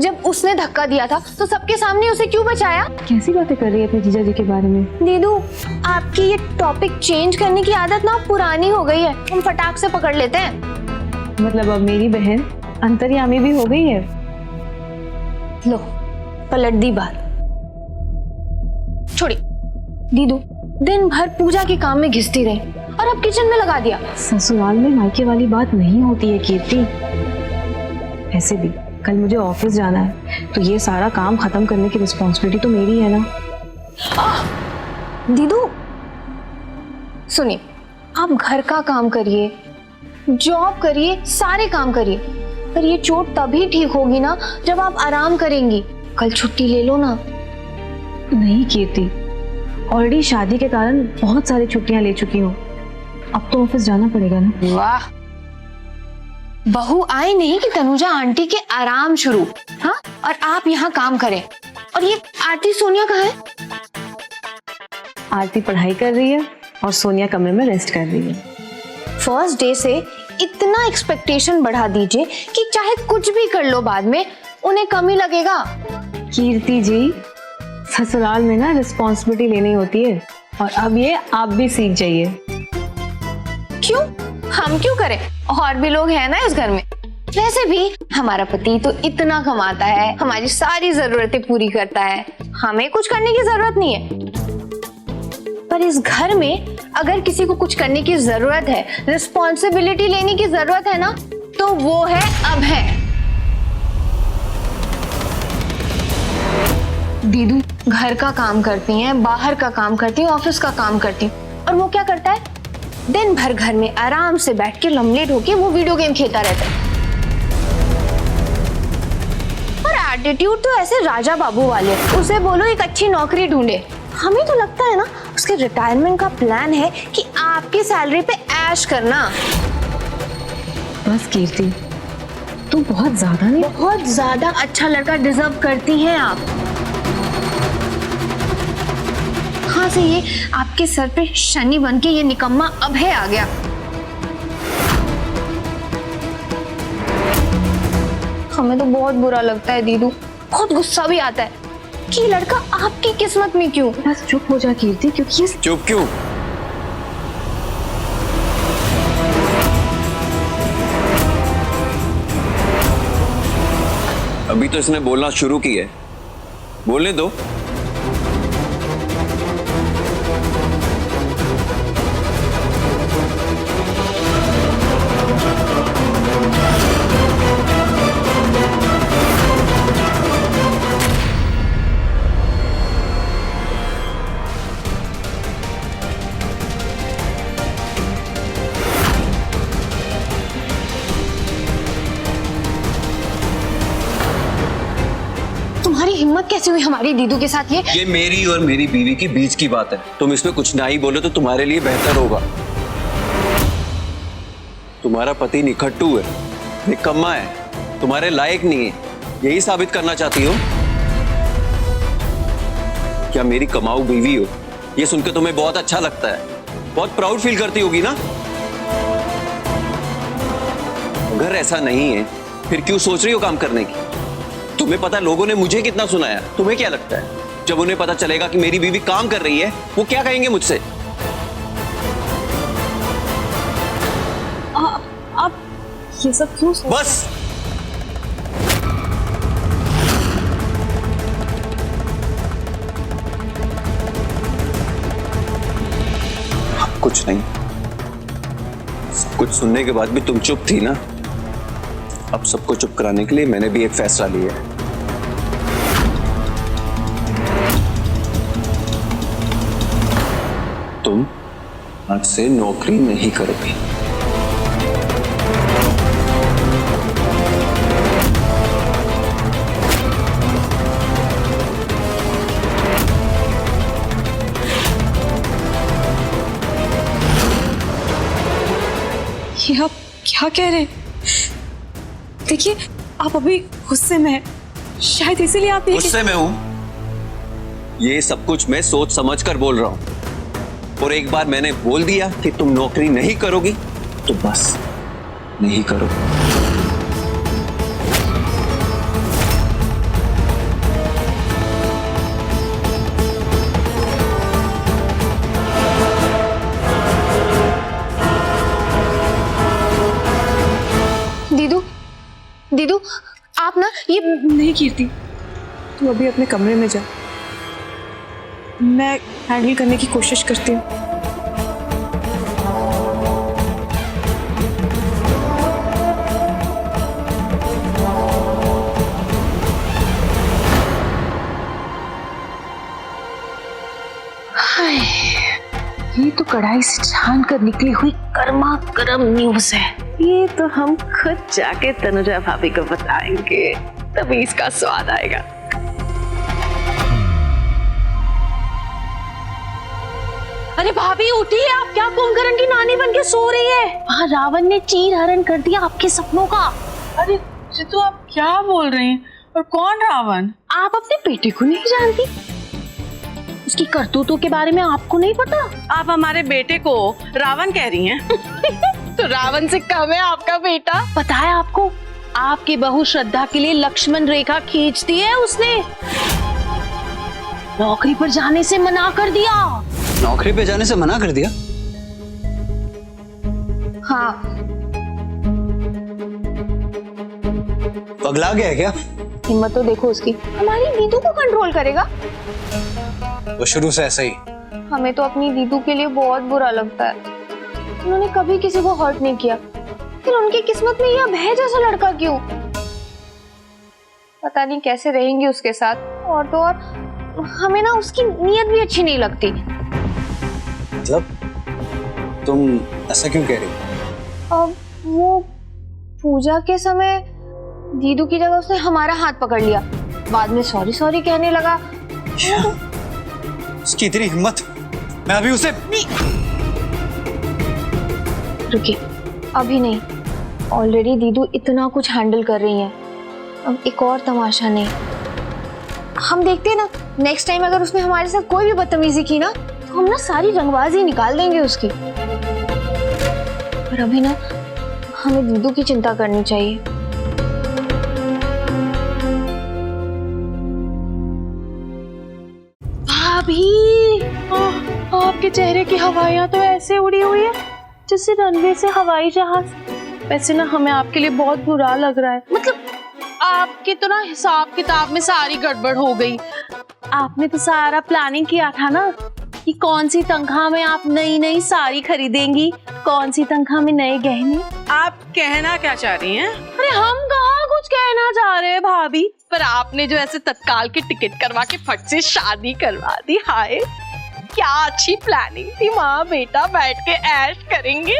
जब उसने धक्का दिया था तो सबके सामने उसे क्यों बचाया? कैसी बातें कर रही है अपने जीजा जी के बारे में? दीदू, आपकी ये टॉपिक चेंज करने की आदत ना पुरानी हो गई है, हम फटाक से पकड़ लेते हैं। मतलब अब मेरी बहन अंतर्यामी भी हो गई है? लो, पलट दी बात। छोड़ी दीदू, दिन भर पूजा के काम में घिसती रही और अब किचन में लगा दिया। ससुराल में मायके वाली बात नहीं होती है कीर्ति। ऐसे भी कल मुझे ऑफिस जाना है, तो ये सारा काम खत्म करने की रिस्पॉन्सिबिलिटी तो मेरी है ना। दीदू सुनिए, आप घर का काम करिए, जॉब करिए, सारे काम करिए, पर ये चोट तभी ठीक होगी ना जब आप आराम करेंगी। कल छुट्टी ले लो ना। नहीं कीर्ति, ऑलरेडी शादी के कारण बहुत सारी छुट्टियां ले चुकी हूँ, अब तो ऑफिस जाना पड़ेगा ना। वाह, बहू आई नहीं कि तनुजा आंटी के आराम शुरू। हाँ, और आप यहाँ काम करें। और ये आरती सोनिया कहाँ है? आरती पढ़ाई कर रही है और सोनिया कमरे में रेस्ट कर रही है। फर्स्ट डे से इतना एक्सपेक्टेशन बढ़ा दीजिए कि चाहे कुछ भी कर लो बाद में उन्हें कम ही लगेगा। कीर्ति जी, ससुराल में ना रिस्पॉन्सिबिलिटी लेनी होती है, और अब ये आप भी सीख जाइए। क्यों? हम क्यों करें? और भी लोग हैं ना इस घर में। वैसे भी हमारा पति तो इतना कमाता है, हमारी सारी जरूरतें पूरी करता है, हमें कुछ करने की जरूरत नहीं है। पर इस घर में अगर किसी को कुछ करने की जरूरत है, रिस्पॉन्सिबिलिटी लेने की जरूरत है ना, तो वो है अब है। दीदू घर का काम करती हैं, बाहर का काम करती हैं, ऑफिस का काम करती हैं, और वो क्या करता है? दिन भर घर में आराम से बैठ के लमलेट होके वो वीडियो गेम खेलता रहता है। और एटीट्यूड तो ऐसे राजा बाबू वाले, उसे बोलो एक अच्छी नौकरी ढूंढे। हमें तो लगता है ना उसके रिटायरमेंट का प्लान है कि आपकी सैलरी पे ऐश करना। बस कीर्ति, तू बहुत ज्यादा नहीं? बहुत ज्यादा अच्छा लड़का डिजर्व करती हैं आप। कहाँ से ये आपके सर पे शनि बन के ये निकम्मा अब है आ गया। हमें तो बहुत बुरा लगता है दीदू, बहुत गुस्सा भी आता है कि लड़का आपकी किस्मत में क्यों। बस चुप हो जा कीर्ति, क्योंकि ये चुप क्यों? अभी तो इसने बोलना शुरू की है, बोलने दो। तुम्हारी हिम्मत कैसे हुई हमारी दीदू के साथ? ये मेरी और मेरी बीवी के बीच की बात है, तुम इसमें कुछ ना ही बोलो तो तुम्हारे लिए बेहतर होगा। तुम्हारा पति निखट्टू है, निकम्मा है, तुम्हारे लायक नहीं है, यही साबित करना चाहती हो? क्या मेरी कमाऊ बीवी हो, ये सुनकर तुम्हें बहुत अच्छा लगता है, बहुत प्राउड फील करती होगी ना? अगर ऐसा नहीं है फिर क्यों सोच रही हो काम करने की? तुम्हें पता लोगों ने मुझे कितना सुनाया, तुम्हें क्या लगता है जब उन्हें पता चलेगा कि मेरी बीवी काम कर रही है, वो क्या कहेंगे मुझसे? आप ये सब क्यों बस कुछ नहीं, सब कुछ सुनने के बाद भी तुम चुप थी ना। अब सबको चुप कराने के लिए मैंने भी एक फैसला लिया है। तुम आज से नौकरी नहीं करोगी। ये आप क्या कह रहे हैं? देखिए, आप अभी गुस्से में हैं, शायद इसीलिए आप गुस्से में हूं? ये सब कुछ मैं सोच समझ कर बोल रहा हूं, और एक बार मैंने बोल दिया कि तुम नौकरी नहीं करोगी तो बस नहीं करोगी। नहीं कीर्ति, तू अभी अपने कमरे में जा, मैं हैंडल करने की कोशिश करती हूँ। ये तो कढ़ाई से छान कर निकली हुई गर्मा गर्म न्यूज़ है। ये तो हम खुद जाके तनुजा भाभी को बताएंगे, तभी इसका स्वाद आएगा। अरे भाभी उठिए, आप क्या कुंभकर्ण की नानी बन के सो रही है? वहाँ रावण ने चीर हरण कर दिया आपके सपनों का। अरे जितू आप क्या बोल रही हैं? और कौन रावण? आप अपने बेटे को नहीं जानती? उसकी करतूतों के बारे में आपको नहीं पता? आप हमारे बेटे को रावण कह रही हैं? तो रावण से कम है आपका बेटा। पता है आपको, आपकी बहू श्रद्धा के लिए लक्ष्मण रेखा खींच दी है उसने। नौकरी पर जाने से मना कर दिया। नौकरी पे जाने से मना कर दिया? हाँ। पगला गया है क्या? हिम्मत तो देखो उसकी, हमारी दीदू को कंट्रोल करेगा। वो शुरू से ऐसा ही। हमें तो अपनी दीदू के लिए बहुत बुरा लगता है, उन्होंने कभी किसी को हर्ट नहीं किया, फिर उनकी किस्मत में यह भय जैसा लड़का क्यों? पता नहीं कैसे रहेंगी उसके साथ। और तो और हमें ना उसकी नीयत भी अच्छी नहीं लगती। मतलब तुम ऐसा क्यों कह रही? अब वो पूजा के समय दीदू की जगह उसने हमारा हाथ पकड़ लिया, बाद में सॉरी सॉरी कहने लगा। उसकी इतनी हिम्मत, मैं अभी उसे। रुकिए, अभी नहीं, ऑलरेडी दीदू इतना कुछ हैंडल कर रही हैं, अब एक और तमाशा नहीं। हम देखते हैं ना, नेक्स्ट टाइम अगर उसने हमारे साथ कोई भी बदतमीजी की ना, तो हम ना सारी रंगबाजी निकाल देंगे उसकी। पर अभी ना हमें दीदू की चिंता करनी चाहिए। भाभी, आपके चेहरे की हवाइयाँ तो ऐसे उड़ी हुई है जैसे रनवे से हवाई जहाज। वैसे ना हमें आपके लिए बहुत बुरा लग रहा है, मतलब आपके तो ना हिसाब किताब में सारी गड़बड़ हो गई। आपने तो सारा प्लानिंग किया था ना कि कौन सी तनख्वाह में आप नई नई साड़ी खरीदेंगी, कौन सी तनख्वाह में नए गहने। आप कहना क्या चाह रही हैं? अरे हम कहाँ कुछ कहना चाह रहे हैं भाभी, पर आपने जो ऐसे तत्काल की टिकट करवा के फट से शादी करवा दी। हाय क्या अच्छी प्लानिंग थी, माँ बेटा बैठ के ऐश करेंगे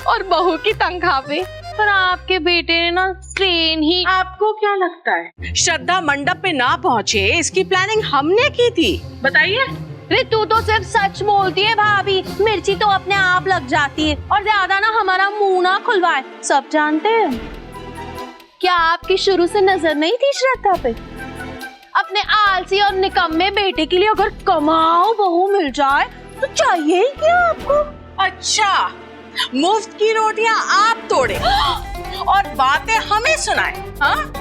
और बहू की तनख्वाह पे। पर आपके बेटे ने ना ट्रेन ही। आपको क्या लगता है श्रद्धा मंडप पे ना पहुँचे, इसकी प्लानिंग हमने की थी? बताइए। अरे तू तो सिर्फ सच बोलती है भाभी, मिर्ची तो अपने आप लग जाती है। और ज्यादा ना हमारा मुंह ना खुलवाए, सब जानते हैं। क्या आपकी शुरू से नजर नहीं थी श्रद्धा पे? अपने आलसी और निकम्मे बेटे के लिए अगर कमाओ बहू मिल जाए तो चाहिए ही क्या आपको? अच्छा, मुफ्त की रोटियां आप तोड़े और बातें हमें सुनाए। हाँ,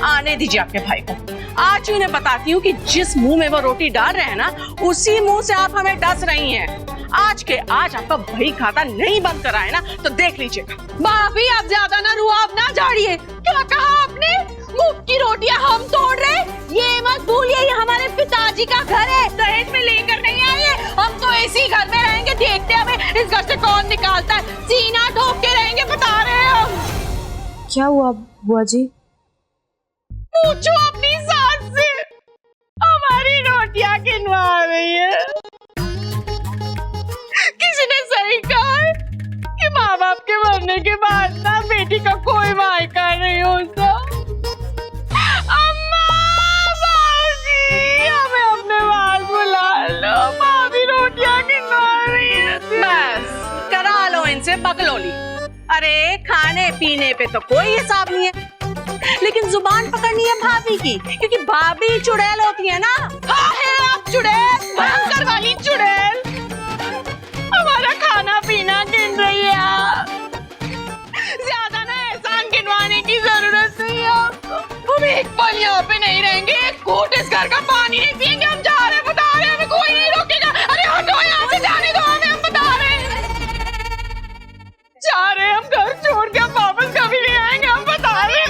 आने दीजिए अपने भाई को, आज ही उन्हें बताती हूँ कि जिस मुंह में वो रोटी डाल रहे हैं ना, उसी मुंह से आप हमें डस रही हैं। आज के आज आपका बही खाता नहीं बंद कराए ना तो देख लीजिएगा। भाभी आप ज्यादा ना रुआब ना झाड़िए। क्या कहा आपने? मुफ्त की रोटियां हम तोड़ रहे? ये मत भूलिए, ये हमारे पिताजी का घर है, दहेज में लेकर नहीं आए हैं। हम तो इसी घर में रहेंगे, देखते हमें इस घर से कौन निकालता है, सीना ठोक के रहेंगे, बता रहे हैं हम। क्या हुआ बुआ जी? पूछो अपनी सास से, हमारी रोटियां गिनवा रही है। किसी ने सही कहा है कि माँ बाप के मरने के बाद ना बेटी का कोई मायका नहीं होता। अम्मा, बाजी, हमें अपने पास बुला लो, भाभी रोटियां गिनवा रही है। बस करा लो इनसे बकलोली। अरे खाने पीने पे तो कोई हिसाब नहीं है, लेकिन जुबान पकड़नी है भाभी की, क्योंकि भाभी चुड़ैल होती है ना। हाँ है आप चुड़ैल, भयंकर वाली चुड़ैल। हमारा खाना पीना गिन रही है आप। ज्यादा ना एहसान गिनवाने की जरूरत नहीं है आपको। हम एक पल यहाँ पे नहीं रहेंगे, एक घूंट इस घर का पानी नहीं पिएंगे। हम जा रहे हैं, बता रहे हैं, हमें कोई नहीं रोकेगा। अरे हटो यहाँ से, जाने दो हमें, हम बता रहे हैं। जा रहे हैं हम, घर छोड़ के हम वापस कभी नहीं आएंगे, हम बता रहे हैं।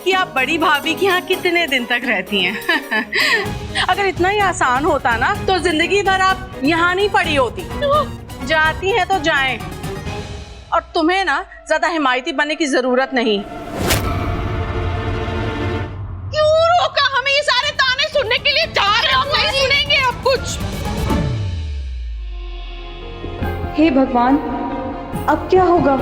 कि आप बड़ी भाभी के यहाँ कितने दिन तक रहती हैं। अगर इतना ही आसान होता ना तो जिंदगी भर आप यहाँ नहीं पड़ी होती। जाती हैं तो जाएं, और तुम्हें ना ज्यादा हिमायती बनने की जरूरत नहीं। क्यों रोका हमें? ये सारे ताने सुनने के लिए जा रहे हो, नहीं सुनेंगे अब कुछ। हे भगवान, अब क्या होगा?